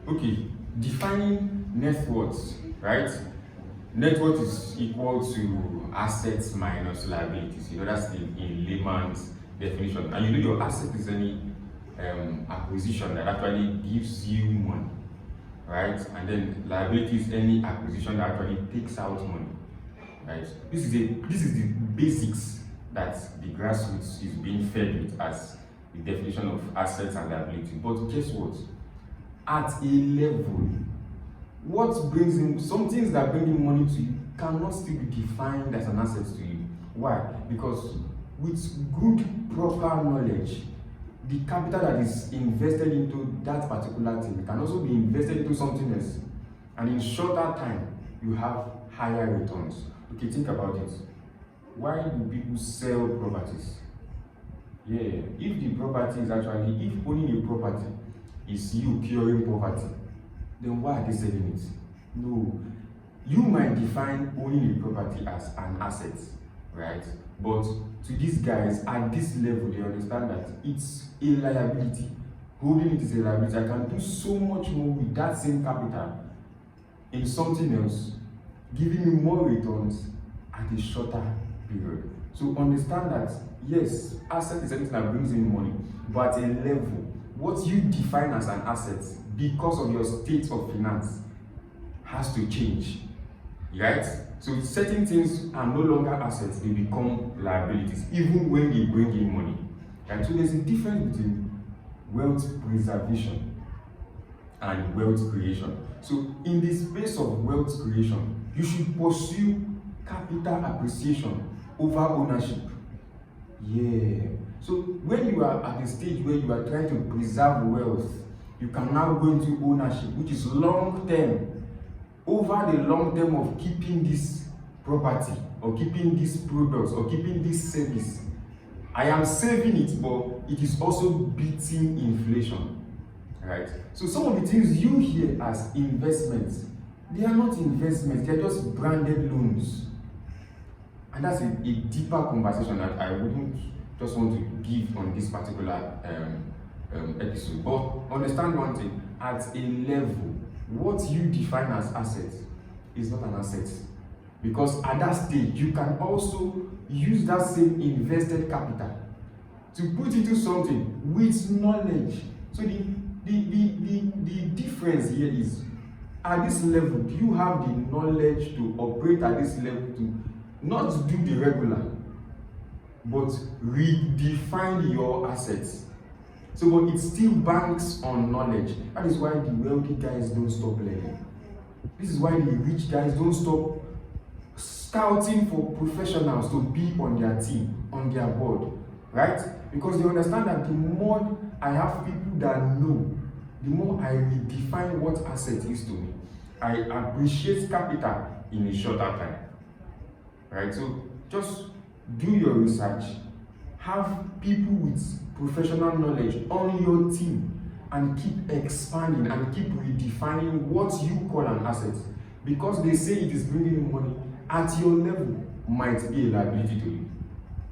Okay, defining net worth, right? Net worth is equal to assets minus liabilities. That's in layman's definition. And your asset is any acquisition that actually gives you money, right? And then liability is any acquisition that actually takes out money, right? This is the basics that the grassroots is being fed with as the definition of assets and liability. But guess what? At a level, what brings in some things that bring in money to you cannot still be defined as an asset to you. Why? Because with good proper knowledge, the capital that is invested into that particular thing can also be invested into something else, and in shorter time you have higher returns. Okay, think about it. Why do people sell properties? Yeah, if the property is actually, if owning a property is you curing poverty, then why are they selling it? No. You might define owning a property as an asset, right? But to these guys at this level, they understand that it's a liability. Holding it is a liability. I can do so much more with that same capital in something else, giving me more returns at a shorter period. So understand that yes, asset is anything that brings in money, but at a level, what you define as an asset because of your state of finance has to change, right? So certain things are no longer assets, they become liabilities, even when they bring in money. Right? So there's a difference between wealth preservation and wealth creation. So in the space of wealth creation, you should pursue capital appreciation over ownership. Yeah. So when you are at a stage where you are trying to preserve wealth, you can now go into ownership, which is long term. Over the long term of keeping this property, or keeping these products, or keeping this service, I am saving it, but it is also beating inflation. Right? So some of the things you hear as investments, they are not investments, they are just branded loans. And that's a deeper conversation that I wouldn't just want to give on this particular episode. But understand one thing, at a level, what you define as assets is not an asset. Because at that stage, you can also use that same invested capital to put into something with knowledge. So the difference here is, at this level, do you have the knowledge to operate at this level, to not do the regular, but redefine your assets? So, but it still banks on knowledge. That is why the wealthy guys don't stop learning. This is why the rich guys don't stop scouting for professionals to be on their team, on their board, right? Because they understand that the more I have people that know, the more I redefine what asset is to me. I appreciate capital in a shorter time, right? So just do your research, have people with professional knowledge on your team, and keep expanding and keep redefining what you call an asset. Because they say it is bringing money, at your level might be a liability to you.